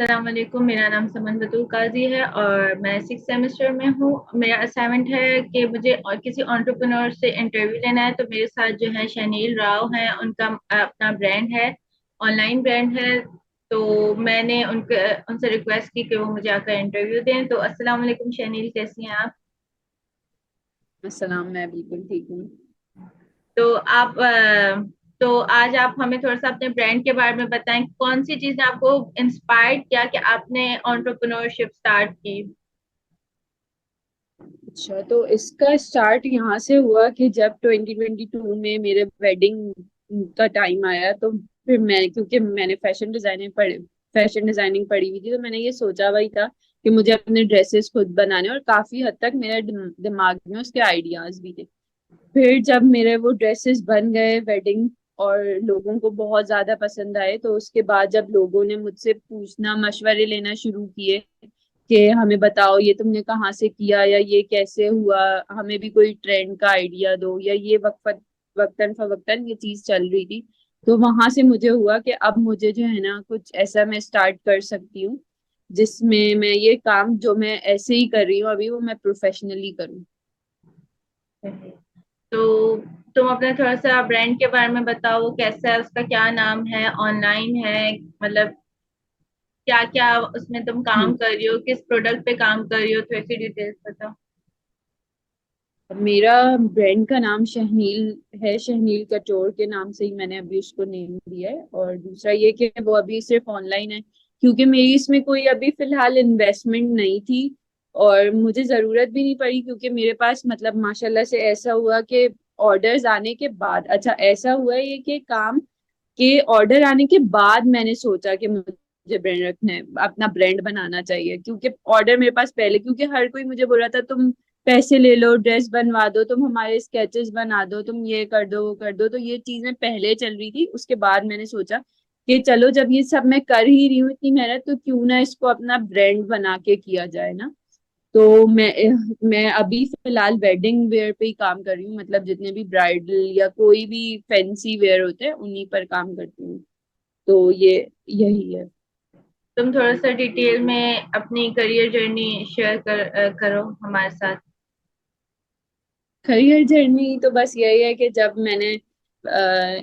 अस्सलाम वालेकुम। मेरा नाम समन बतूल काजी है और मैं 6 सेमेस्टर में हूँ। मेरा असाइनमेंट है कि मुझे और किसी एंटरप्रेन्योर से इंटरव्यू लेना है। तो मेरे साथ जो है शनील राव हैं, उनका अपना ब्रांड है, ऑनलाइन ब्रांड है। तो मैंने उनके उनसे रिक्वेस्ट की कि वो मुझे आकर इंटरव्यू दें। तो अस्सलाम वालेकुम शनील, कैसी हैं आप? अस्सलाम। मैं बिल्कुल ठीक हूँ। तो आप तो आज आप हमें थोड़ा सा अपने ब्रांड के बारे में बताएं। कौन सी चीज़ ने आपको इंस्पायर्ड किया कि आपने एंटरप्रेन्योरशिप स्टार्ट की? अच्छा, तो इसका स्टार्ट यहाँ से हुआ कि जब 2022 में मेरे वेडिंग का टाइम आया, तो फिर मैं, क्योंकि मैंने फैशन डिजाइनिंग पढ़ी हुई थी, तो मैंने ये सोचा वही था कि मुझे अपने ड्रेसेस खुद बनाने, और काफी हद तक मेरे दिमाग में उसके आइडियाज भी थे। फिर जब मेरे वो ड्रेसेस बन गए वेडिंग, और लोगों को बहुत ज्यादा पसंद आए, तो उसके बाद जब लोगों ने मुझसे पूछना, मशवरे लेना शुरू किए कि हमें बताओ ये तुमने कहाँ से किया, या ये कैसे हुआ, हमें भी कोई ट्रेंड का आइडिया दो, या ये वक्तन फवक्तन ये चीज चल रही थी। तो वहां से मुझे हुआ कि अब मुझे जो है ना, कुछ ऐसा मैं स्टार्ट कर सकती हूँ जिसमें मैं ये काम जो मैं ऐसे ही कर रही हूँ अभी, वो मैं प्रोफेशनली करूँ। तो तुम अपने थोड़ा सा ब्रांड के बारे में बताओ, वो कैसा है, उसका क्या नाम है, ऑनलाइन है, मतलब क्या क्या उसमें तुम काम कर रही हो, किस प्रोडक्ट पे काम कर रही हो, थोड़ी सी डिटेल्स बताओ। मेरा ब्रांड का नाम शहनील है। शहनील कटोर के नाम से ही मैंने अभी उसको नेम दिया है। और दूसरा ये कि वो अभी सिर्फ ऑनलाइन है, क्योंकि मेरी इसमें कोई अभी फिलहाल इन्वेस्टमेंट नहीं थी, और मुझे जरूरत भी नहीं पड़ी, क्योंकि मेरे पास मतलब माशाल्लाह से ऐसा हुआ कि ऑर्डर्स आने के बाद, अच्छा ऐसा हुआ है ये कि काम के ऑर्डर आने के बाद मैंने सोचा कि मुझे ब्रांड रखना है, अपना ब्रांड बनाना चाहिए। क्योंकि ऑर्डर मेरे पास पहले, क्योंकि हर कोई मुझे बोल रहा था तुम पैसे ले लो, ड्रेस बनवा दो, तुम हमारे स्केचेस बना दो, तुम ये कर दो वो कर दो, तो ये चीजें पहले चल रही थी। उसके बाद मैंने सोचा कि चलो जब ये सब मैं कर ही रही हूँ इतनी मेहनत, तो क्यों ना इसको अपना ब्रांड बना के किया जाए ना। तो मैं अभी फिलहाल वेडिंग वेयर पे ही काम कर रही हूँ, मतलब जितने भी ब्राइडल या कोई भी फैंसी वेयर होते हैं उन्हीं पर काम करती हूँ। तो ये यही है। तुम थोड़ा सा डिटेल में अपनी करियर जर्नी शेयर करो हमारे साथ। करियर जर्नी तो बस यही है कि जब मैंने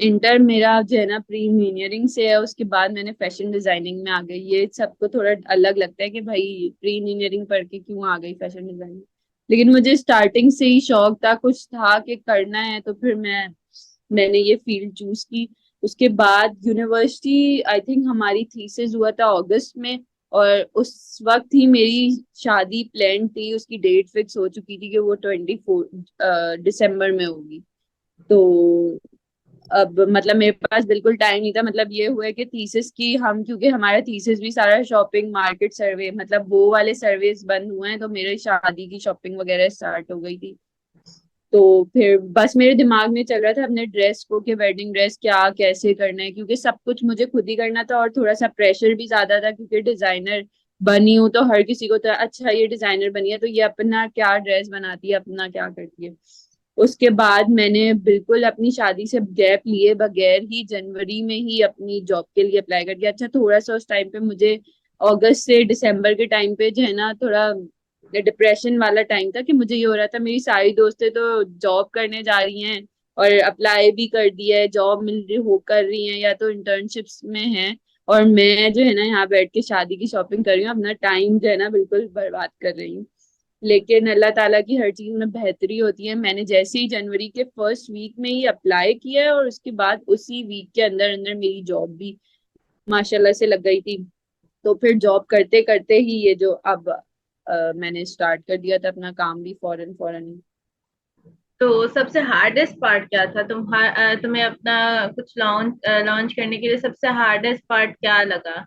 इंटर मेरा जो है ना प्री इंजीनियरिंग से है, उसके बाद मैंने फैशन डिजाइनिंग में आ गई। ये सबको थोड़ा अलग लगता है कि भाई प्री इंजीनियरिंग पढ़ के क्यों आ गई फैशन डिजाइनिंग, लेकिन मुझे स्टार्टिंग से ही शौक था, कुछ था कि करना है, तो फिर मैंने ये फील्ड चूज की। उसके बाद यूनिवर्सिटी, आई थिंक हमारी थीसिस हुआ था अगस्त में, और उस वक्त ही मेरी शादी प्लान थी, उसकी डेट फिक्स हो चुकी थी कि वो 24 दिसंबर में होगी। तो अब मतलब मेरे पास बिल्कुल टाइम नहीं था। मतलब ये हुआ है कि थीसिस की हम, क्योंकि हमारा थीसिस भी सारा शॉपिंग मार्केट सर्वे, मतलब वो वाले सर्वेस बंद हुए हैं, तो मेरे शादी की शॉपिंग वगैरह स्टार्ट हो गई थी। तो फिर बस मेरे दिमाग में चल रहा था अपने ड्रेस को, कि वेडिंग ड्रेस क्या कैसे करना है, क्योंकि सब कुछ मुझे खुद ही करना था, और थोड़ा सा प्रेशर भी ज्यादा था, क्योंकि डिजाइनर बनी हूँ तो हर किसी को तो अच्छा ये डिजाइनर बनी है तो ये अपना क्या ड्रेस बनाती है, अपना क्या करती है। उसके बाद मैंने बिल्कुल अपनी शादी से गैप लिए बगैर ही जनवरी में ही अपनी जॉब के लिए अप्लाई कर दिया। अच्छा, थोड़ा सा उस टाइम पे मुझे अगस्त से दिसंबर के टाइम पे जो है ना, थोड़ा डिप्रेशन वाला टाइम था, कि मुझे ये हो रहा था मेरी सारी दोस्तें तो जॉब करने जा रही हैं, और अप्लाई भी कर दिया है, जॉब मिल रही हो कर रही हैं, या तो इंटर्नशिप्स में हैं, और मैं जो है ना यहाँ बैठ के शादी की शॉपिंग कर रही हूँ, अपना टाइम जो है ना बिल्कुल बर्बाद कर रही हूँ। लेकिन अल्लाह ताला की हर चीज में बेहतरी होती है। मैंने जैसे ही जनवरी के फर्स्ट वीक में ही अप्लाई किया है, और उसके बाद उसी वीक के अंदर अंदर मेरी जॉब भी माशाल्लाह से लग गई थी। तो फिर जॉब करते करते ही ये जो अब मैंने स्टार्ट कर दिया था अपना काम भी फौरन फौरन ही। तो सबसे हार्डेस्ट पार्ट क्या था? तुम्हें अपना कुछ लॉन्च लॉन्च करने के लिए सबसे हार्डेस्ट पार्ट क्या लगा?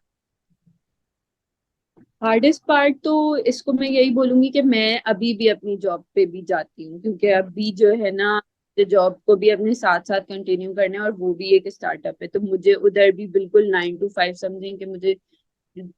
हार्डेस्ट पार्ट तो इसको मैं यही बोलूंगी कि मैं अभी भी अपनी जॉब पे भी जाती हूँ, क्योंकि अभी जो है ना जॉब को भी अपने साथ साथ कंटिन्यू करना है, और वो भी एक स्टार्टअप है, तो मुझे उधर भी बिल्कुल 9 to 5 समझें कि मुझे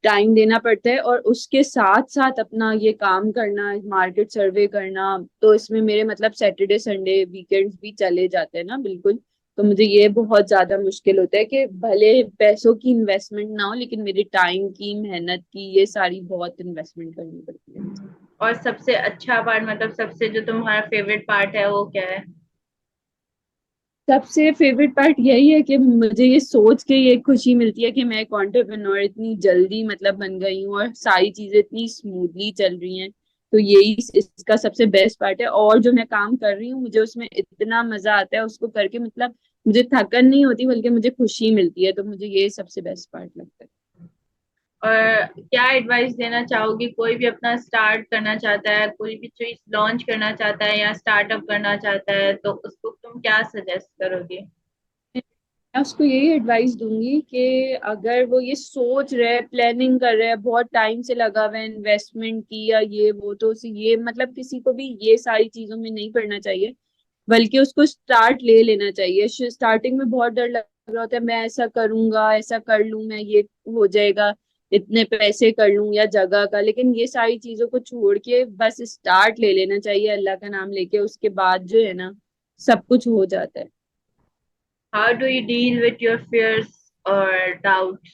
टाइम देना पड़ता है, और उसके साथ साथ अपना ये काम करना, मार्केट सर्वे करना। तो इसमें मेरे मतलब सैटरडे संडे वीकेंड्स भी चले जाते हैं ना बिल्कुल। तो मुझे ये बहुत ज्यादा मुश्किल होता है कि भले पैसों की इन्वेस्टमेंट ना हो, लेकिन मेरी टाइम की, मेहनत की, ये सारी बहुत इन्वेस्टमेंट करनी पड़ती है। और सबसे अच्छा पार्ट, मतलब सबसे जो तुम्हारा फेवरेट पार्ट है वो क्या है? सबसे फेवरेट पार्ट यही है कि मुझे ये सोच के ये खुशी मिलती है कि मैं एक एंटरप्रेन्योर इतनी जल्दी मतलब बन गई हूँ और सारी चीजें इतनी स्मूथली चल रही हैं। तो यही इसका सबसे बेस्ट पार्ट है। और जो मैं काम कर रही हूँ मुझे उसमें इतना मजा आता है उसको करके, मतलब मुझे थकन नहीं होती बल्कि मुझे खुशी मिलती है। तो मुझे ये सबसे बेस्ट पार्ट लगता है। और क्या एडवाइस देना चाहोगी, कोई भी अपना स्टार्ट करना चाहता है, कोई भी चीज लॉन्च करना चाहता है या स्टार्टअप करना चाहता है, तो उसको तुम क्या सजेस्ट करोगे? मैं उसको यही एडवाइस दूंगी कि अगर वो ये सोच रहे, प्लानिंग कर रहे हैं, बहुत टाइम से लगा हुआ है इन्वेस्टमेंट की या ये वो, तो उसे ये मतलब किसी को भी ये सारी चीजों में नहीं पड़ना चाहिए, बल्कि उसको स्टार्ट ले लेना चाहिए। स्टार्टिंग में बहुत डर लग रहा होता है, मैं ऐसा करूंगा, ऐसा कर लूं, मैं ये हो जाएगा, इतने पैसे कर लूं या जगह का, लेकिन ये सारी चीजों को छोड़ के बस स्टार्ट ले लेना चाहिए अल्लाह का नाम लेके। उसके बाद जो है ना, सब कुछ हो जाता है। How do you deal with your fears और डाउट्स?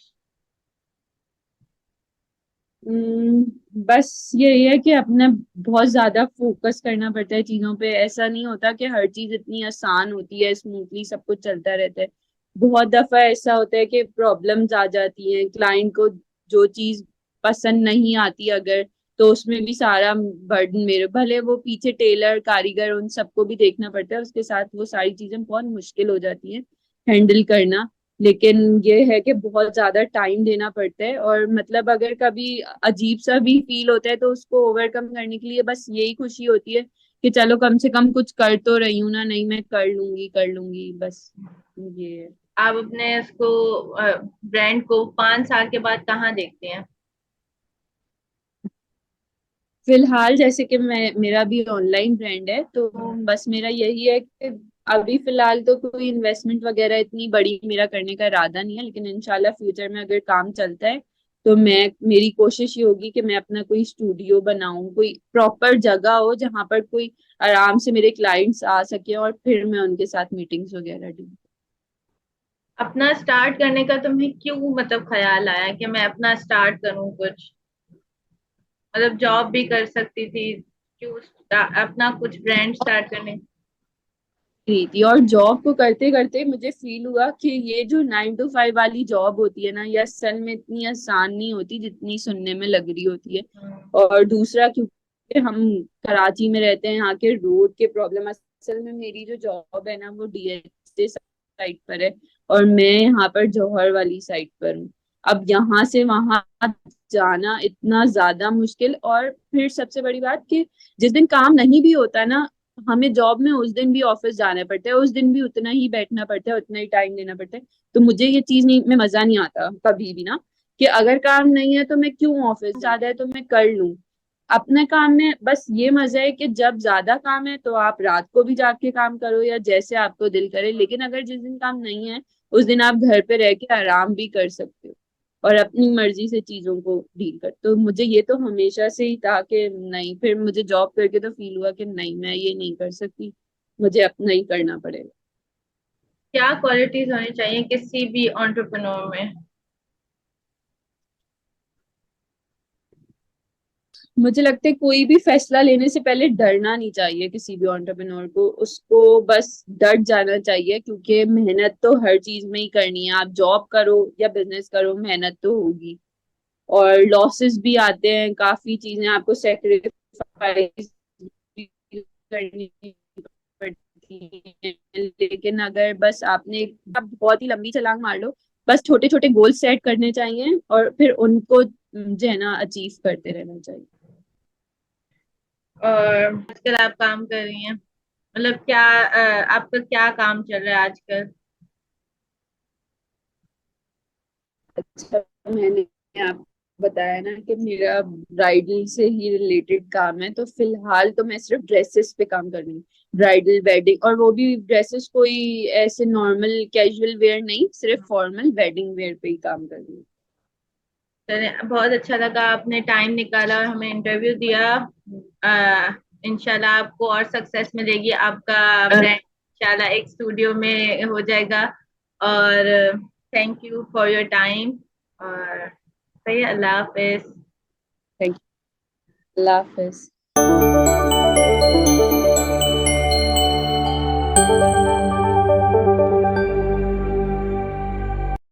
बस यही है कि अपने बहुत ज्यादा फोकस करना पड़ता है चीजों पे। ऐसा नहीं होता कि हर चीज इतनी आसान होती है, स्मूथली सब कुछ चलता रहता है। बहुत दफा ऐसा होता है कि प्रॉब्लम्स आ जाती हैं, क्लाइंट को जो चीज पसंद नहीं आती अगर, तो उसमें भी सारा बर्डन मेरे, भले वो पीछे टेलर कारीगर उन सबको भी देखना पड़ता है उसके साथ, वो सारी चीजें बहुत मुश्किल हो जाती हैं हैंडल करना। लेकिन ये है कि बहुत ज्यादा टाइम देना पड़ता है। और मतलब अगर कभी अजीब सा भी फील होता है तो उसको ओवरकम करने के लिए बस यही खुशी होती है कि चलो कम से कम कुछ कर तो रही हूँ ना, नहीं मैं कर लूंगी कर लूंगी, बस ये है। आप अपने इसको ब्रांड को 5 साल के बाद कहाँ देखते हैं? फिलहाल जैसे कि मैं, मेरा भी ऑनलाइन ब्रांड है, तो बस मेरा यही है कि अभी फिलहाल तो कोई इन्वेस्टमेंट वगैरह इतनी बड़ी मेरा करने का इरादा नहीं है, लेकिन इंशाल्लाह फ्यूचर में अगर काम चलता है तो मैं, मेरी कोशिश ये होगी कि मैं अपना कोई स्टूडियो बनाऊं, कोई प्रॉपर जगह हो जहां पर कोई आराम से मेरे क्लाइंट्स आ सके और फिर मैं उनके साथ मीटिंग्स वगैरह डील। अपना स्टार्ट करने का तुम्हें क्यों मतलब ख्याल आया कि मैं अपना स्टार्ट करूं कुछ? मतलब जॉब भी कर सकती थी, क्यों अपना कुछ ब्रांड स्टार्ट करने? रही थी। और जॉब को करते करते मुझे फील हुआ कि ये जो 9 to 5 वाली जॉब होती है ना, ये असल में इतनी आसान नहीं होती जितनी सुनने में लग रही होती है। और दूसरा, क्योंकि हम कराची में रहते हैं, यहाँ के रोड के प्रॉब्लम, असल में मेरी जो जॉब है ना वो डीएचए साइड पर है और मैं यहाँ पर जौहर वाली साइड पर हूँ। अब यहाँ से वहां जाना इतना ज्यादा मुश्किल। और फिर सबसे बड़ी बात कि जिस दिन काम नहीं भी होता ना, हमें जॉब में उस दिन भी ऑफिस जाना पड़ता है, उस दिन भी उतना ही बैठना पड़ता है, उतना ही टाइम देना पड़ता है। तो मुझे ये चीज नहीं, में मजा नहीं आता कभी भी ना, कि अगर काम नहीं है तो मैं क्यों, ऑफिस ज्यादा है तो मैं कर लूं। अपने काम में बस ये मजा है कि जब ज्यादा काम है तो आप रात को भी जाग के काम करो या जैसे आपको दिल करे, लेकिन अगर जिस दिन काम नहीं है उस दिन आप घर पे रह के आराम भी कर सकते हो और अपनी मर्जी से चीजों को डील कर। तो मुझे ये तो हमेशा से ही था कि नहीं, फिर मुझे जॉब करके तो फील हुआ कि नहीं, मैं ये नहीं कर सकती, मुझे अपना ही करना पड़ेगा। क्या क्वालिटीज होनी चाहिए किसी भी एंटरप्रेन्योर में? मुझे लगता है कोई भी फैसला लेने से पहले डरना नहीं चाहिए किसी भी एंटरप्रेन्योर को, उसको बस डट जाना चाहिए, क्योंकि मेहनत तो हर चीज में ही करनी है। आप जॉब करो या बिजनेस करो, मेहनत तो होगी और लॉसेस भी आते हैं, काफी चीजें आपको सेक्रीफाइस करनी पड़ती है। लेकिन अगर बस आपने, आप बहुत ही लंबी छलांग मार लो, बस छोटे छोटे गोल सेट करने चाहिए और फिर उनको जो है ना अचीव करते रहना चाहिए। और आजकल आप काम कर रही हैं, मतलब क्या आपका क्या काम चल रहा है आजकल? अच्छा, मैंने आपको बताया ना कि मेरा ब्राइडल से ही रिलेटेड काम है, तो फिलहाल तो मैं सिर्फ ड्रेसेस पे काम कर रही हूँ। ब्राइडल वेडिंग, और वो भी ड्रेसेस कोई ऐसे नॉर्मल कैजुअल वेयर नहीं, सिर्फ फॉर्मल वेडिंग वेयर पे ही काम कर रही हूँ। चलिए, बहुत अच्छा लगा आपने टाइम निकाला और हमें इंटरव्यू दिया। इंशाल्लाह आपको और सक्सेस मिलेगी, आपका ब्रांड इंशाल्लाह एक स्टूडियो में हो जाएगा। और thank you for your time. और सही, अल्लाह हाफिज। Thank you, Allah Hafiz.